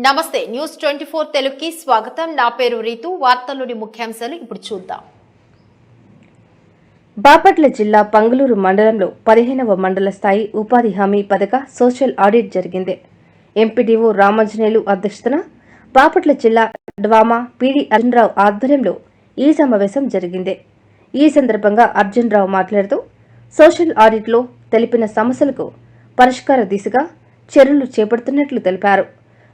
నమస్తే న్యూస్ 24 తెలుగుకి స్వాగతం. నా పేరు రీతు. వార్తల్లోని ముఖ్యాంశాలు ఇప్పుడు చూద్దాం. బాపట్ల జిల్లా పంగులూరు మండలంలో 15వ మండల స్థాయి ఉపాధి హామీ పథక సోషల్ ఆడిట్ జరిగింది. ఎంపీడీఓ రామాంజనేయులు అధ్యక్షతన బాపట్ల జిల్లా డ్వామా పీడీ అర్జునరావు ఆధ్వర్యంలో ఈ సమావేశం జరిగింది. ఈ సందర్భంగా అర్జునరావు మాట్లాడుతూ సోషల్ ఆడిట్లో తెలిపిన సమస్యలకు పరిష్కార దిశగా చర్యలు చేపడుతున్నట్లు తెలిపారు.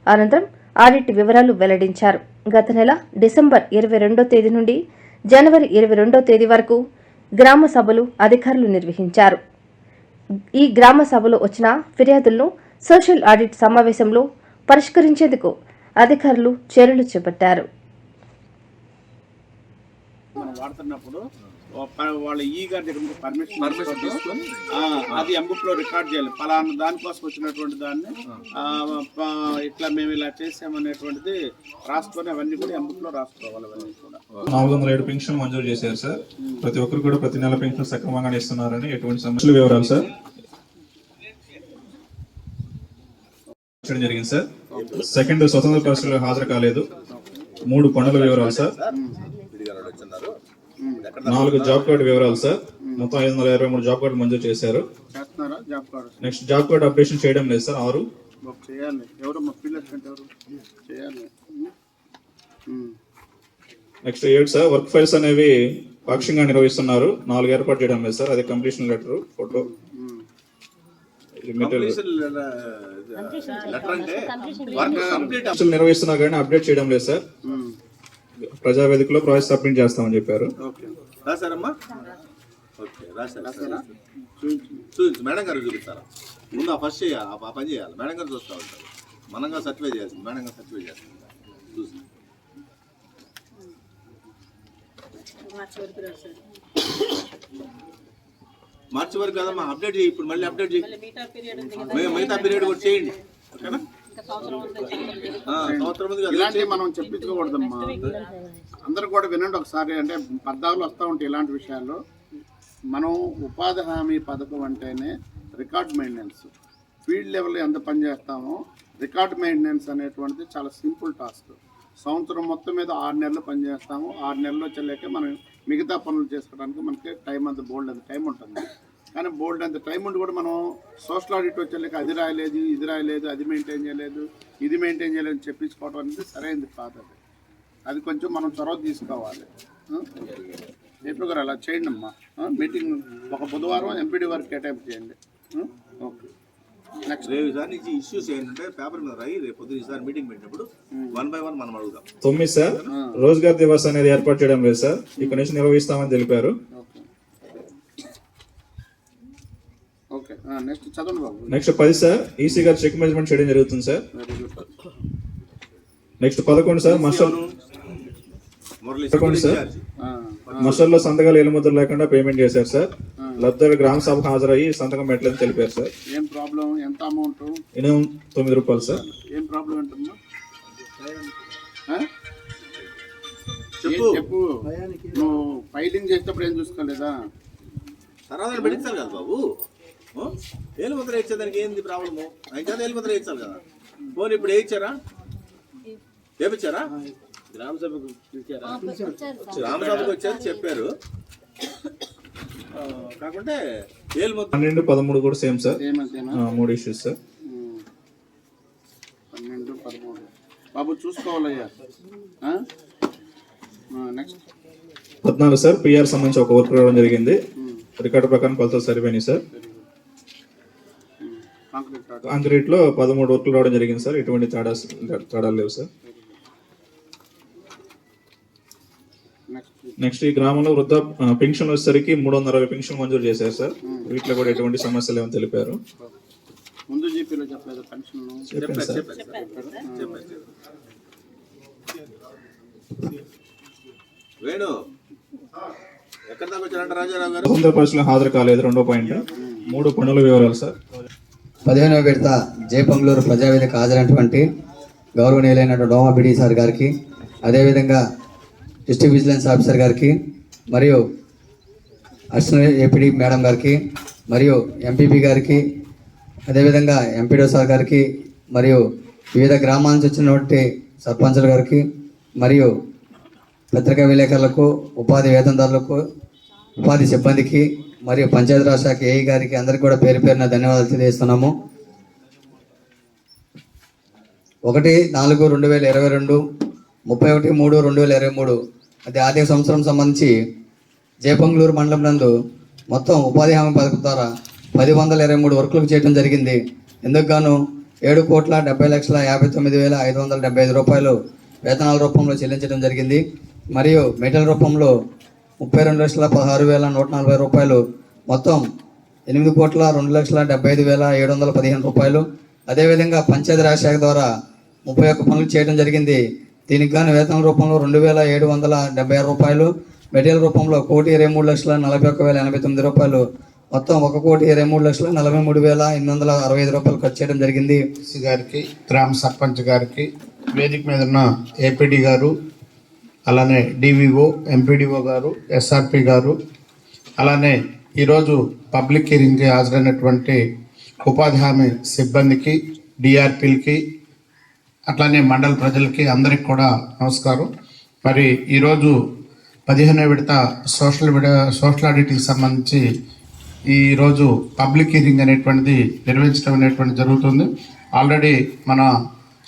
అనంతరం ఆడిట్ వివరాలు వెల్లడించారు. గత నెల డిసెంబర్ 22వ తేదీ నుండి జనవరి 22వ తేదీ వరకు గ్రామ సభలు అధికారులు నిర్వహించారు. ఈ గ్రామ సభలో వచ్చిన ఫిర్యాదులను సోషల్ ఆడిట్ సమావేశంలో పరిష్కరించేందుకు అధికారులు చర్యలు చేపట్టారు. వాళ్ళ ఈ గారి దగ్గర పర్మిషన్ తీసుకొని అది ఎంబుక్ లో రికార్డ్ చేయాలి. ఫలానా దానికోసం వచ్చినటువంటి దాన్ని ఇట్లా మేము ఇలా చేసామనేటువంటిది రాసుకొని అవన్నీ కూడా ఎంబుక్ లో రాసుకోవాలి. అవన్నీ కూడా 407 పెన్షన్ మంజూరు చేశారు సార్. ప్రతి ఒక్కరు కూడా ప్రతి నెల పెన్షన్ సక్రమంగా ఇస్తున్నారని ఎటువంటి సమస్యలు వివరాలు సార్ జరిగింది సార్. సెకండ్ స్వతంత్ర పరిస్థితులు హాజరు కాలేదు. 3 పనుల వివరాలు సార్. 4 జాబ్ కార్డు వివరాలు సార్. మొత్తం 523 జాబ్ కార్డు మంజూరు చేశారు. నెక్స్ట్ జాబ్ కార్డు అప్డేషన్ చేయడం లేదు sir. 6 next 7 sir work files అనేవి పాక్షికంగా నిర్వహిస్తున్నారు. 4 ఏర్పాటు చేయడం లేదు సార్. అదే కంప్లీషన్ లెటర్ ఫోటో నిర్వహిస్తున్నా కానీ అప్డేట్ చేయడం లేదు సార్. ప్రజావేదికలో ప్రాజెక్ట్ సబ్మిట్ చేస్తామని చెప్పారు. మేడం గారు చూపిస్తారా? ముందు ఆ ఫస్ట్ చేయాలి, ఆ పని చేయాలి. మేడం గారు చూస్తూ ఉంటారు. మనంగా సర్టిఫై చేయాల్సింది. మేడం గారు సర్టిఫై చేస్తుంది. చూసి మార్చి వరకు కదమ్మా అప్డేట్ చేయి. ఇప్పుడు మళ్ళీ అప్డేట్ చేయి. మిగతా పీరియడ్ కూడా చేయండి. ఓకేనా? ఇలాంటివి మనం చెప్పించుకోకూడదమ్మా. అందరూ కూడా వినండి ఒకసారి. అంటే పద్దాలు వస్తూ ఉంటాయి ఇలాంటి విషయాల్లో. మనం ఉపాధి హామీ పథకం అంటేనే రికార్డ్ మెయింటెనెన్స్. ఫీల్డ్ లెవెల్ ఎంత పని చేస్తామో రికార్డ్ మెయింటెనెన్స్ అనేటువంటిది చాలా సింపుల్ టాస్క్. సంవత్సరం మొత్తం మీద 6 నెలలు పనిచేస్తాము. 6 నెలలు వచ్చేలేక మనం మిగతా పనులు చేసుకోవడానికి మనకి టైం అంత బోల్డ్ అంత టైం ఉంటుంది. కానీ బోల్డ్ అంత టైం ఉండి కూడా మనం సోషల్ ఆడిట్ వచ్చేలేక అది రాయలేదు, ఇది రాయలేదు, అది మెయింటైన్ చేయలేదు, ఇది మెయింటైన్ చేయలేదు అని చెప్పించుకోవడం అనేది సరైనది కాదు. అది కొంచెం మనం చొరవ తీసుకోవాలి. ఎప్పుడు గారు అలా చేయండి అమ్మా. మీటింగ్ ఒక బుధవారం ఎంపీడీ వరకు కేటాయింపు చేయండి. ఓకే. నెక్స్ట్ రేపు సార్ నుంచి ఇష్యూస్ ఏంటంటే పేపర్ మీద రాయి. రేపు పొద్దున ఈసారి మీటింగ్ పెట్టినప్పుడు 1 by 1 మనం అడుగుదాం. 9 సార్ రోజ్గార్ దివస్ అనేది ఏర్పాటు చేయడం లేదు సార్. ఇక్కడ నుంచి నిర్వహిస్తామని తెలిపారు. నెక్స్ట్ 10 సార్ ఈసీ గారు చెక్ మేనేజ్మెంట్ చేయడం జరుగుతుంది సార్. నెక్స్ట్ 11 సార్ మసల్లో సంతకాలు ఏలుముద్ర లేకుండా పేమెంట్ చేశారు సార్. లబ్ధిదారు గ్రామ సభకు హాజరయ్యి సంతకం పెట్టలేదని తెలిపారు సార్. ఏం ప్రాబ్లం? ఎంత అమౌంట్? 9 రూపాయలు సార్. ఏం ప్రాబ్లం ఏంటమ్మా? చెప్పు. నువ్వు ఫైలింగ్ చేసేటప్పుడు ఏం చూసుకోలేదా? తర్వాత పెడతారు కదా బాబు. ఏలుముద్ర ఇచ్చేదానికి ఏంది ప్రాబ్లము? అయితే ఏలుముద్ర ఇచ్చారు కదా. పోనీ ఇప్పుడు వేయించారా? చేపించారా? గ్రామ సభకు వచ్చారు చెప్పారు. కాకుంటే 12, 13 కూడా సేమ్ సార్. 3 issues sir. 12, 13 బాబు చూసుకోవాలయ్యా. నెక్స్ట్ 14 సార్ పిఆర్ సంబంధించి ఒక వర్క్ రావడం జరిగింది. రికార్డు ప్రకారం కొలతలు సరిపోయినాయి సార్. కాంక్రీట్ లో 13 వర్క్లు రావడం జరిగింది సార్. ఎటువంటి తేడాలు లేవు సార్. నెక్స్ట్ ఈ గ్రామంలో వృద్ధ పెన్షన్ వచ్చేసరికి 360 పెన్షన్ మంజూరు చేశారు సార్. వీటిలో కూడా ఎటువంటి సమస్యలు ఏమో తెలిపారు. ముందు జీపీలో చెప్పలేదు పెన్షన్. వేణు ఎక్కడ దాకా వచ్చారంట రాజారావు గారు? స్వతంత్ర పరిస్థితులు హాజరు కాలేదు. 2వ పాయింట్ 3 పనుల వివరాలు సార్. 15వ విడత జయపంగులూరు ప్రజావేదిక హాజరైనటువంటి గౌరవనీయులైనటువంటి డోమా పిడి సార్ గారికి, అదేవిధంగా డిస్ట్రిక్ట్ విజిలెన్స్ ఆఫీసర్ గారికి, మరియు అడిషనల్ ఏపీడీ మేడం గారికి, మరియు ఎంపీపీ గారికి, అదేవిధంగా ఎంపీడీ సార్ గారికి, మరియు వివిధ గ్రామాల నుంచి వచ్చినటువంటి సర్పంచుల గారికి మరియు పత్రికా విలేకరులకు, ఉపాధి వేతనదారులకు, ఉపాధి సిబ్బందికి మరియు పంచాయతీరాజ్ శాఖ ఏఈ గారికి అందరికీ కూడా పేరు పేరున ధన్యవాదాలు తెలియజేస్తున్నాము. 1/4/2022, 31/3/2023 అది ఆర్థిక సంవత్సరం సంబంధించి జయపంగులూరు మండలం నందు మొత్తం ఉపాధి హామీ పథకం ద్వారా 1023 వర్కులు చేయడం జరిగింది. ఎందుకు గాను 7,70,59,575 రూపాయలు వేతనాల రూపంలో చెల్లించడం జరిగింది. మరియు మెటీరియల్ రూపంలో 32,16,140 రూపాయలు, మొత్తం 8,02,75,715 రూపాయలు. అదేవిధంగా పంచాయతీరాజ్ శాఖ ద్వారా 31 పనులు చేయడం జరిగింది. దీనికి గాను వేతనాల రూపంలో 2,776 రూపాయలు, మెటీరియల్ రూపంలో 1,23,41,089 రూపాయలు, మొత్తం 1,23,43,865 రూపాయలు ఖర్చు చేయడం జరిగింది. గారికి, గ్రామ సర్పంచ్ గారికి, వేదిక మీద ఉన్న ఏపీడీ గారు, అలానే డివిఓ, ఎంపీడీఓ గారు, ఎస్ఆర్పి గారు, అలానే ఈరోజు పబ్లిక్ హియరింగ్కి హాజరైనటువంటి ఉపాధి హామీ సిబ్బందికి, డిఆర్పీలకి, అట్లానే మండల ప్రజలకి అందరికి కూడా నమస్కారం. మరి ఈరోజు 15వ విడత సోషల్ ఆడిట్కి సంబంధించి ఈరోజు పబ్లిక్ హియరింగ్ అనేటువంటిది నిర్వహించడం అనేటువంటి జరుగుతుంది. ఆల్రెడీ మన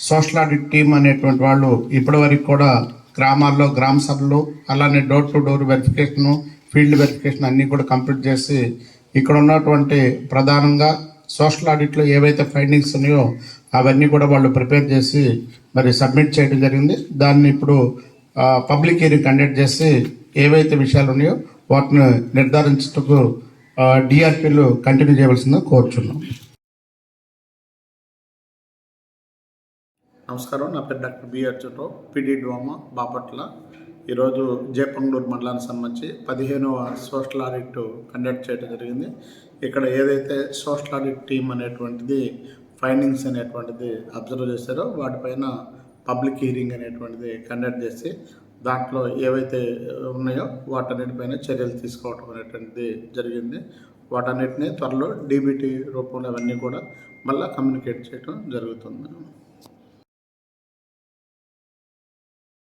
సోషల్ ఆడిట్ టీం అనేటువంటి వాళ్ళు ఇప్పటి వరకు కూడా గ్రామాల్లో గ్రామ సభలు, అలానే door to door verification, field verification అన్నీ కూడా కంప్లీట్ చేసి ఇక్కడ ఉన్నటువంటి ప్రధానంగా సోషల్ ఆడిట్లో ఏవైతే ఫైండింగ్స్ ఉన్నాయో అవన్నీ కూడా వాళ్ళు ప్రిపేర్ చేసి మరి సబ్మిట్ చేయడం జరిగింది. దాన్ని ఇప్పుడు పబ్లిక్ హియరింగ్ కండక్ట్ చేసి ఏవైతే విషయాలు ఉన్నాయో వాటిని నిర్ధారించుటకు డిఆర్పీలు కంటిన్యూ చేయవలసిందిగా కోరుచున్నాం. నమస్కారం, నా పేరు డాక్టర్ బిఆర్ చోటో, పిడి డ్వామా, బాపట్ల. ఈరోజు జయపంగులూరు మండలానికి సంబంధించి 15వ సోషల్ ఆడిట్ కండక్ట్ చేయడం జరిగింది. ఇక్కడ ఏదైతే సోషల్ ఆడిట్ టీం అనేటువంటిది ఫైండింగ్స్ అనేటువంటిది అబ్జర్వ్ చేశారో వాటిపైన పబ్లిక్ హియరింగ్ అనేటువంటిది కండక్ట్ చేసి దాంట్లో ఏవైతే ఉన్నాయో వాటన్నిటిపైన చర్యలు తీసుకోవటం అనేటువంటిది జరిగింది. వాటన్నిటిని త్వరలో డీబీటీ రూపంలో అవన్నీ కూడా మళ్ళీ కమ్యూనికేట్ చేయడం జరుగుతుంది.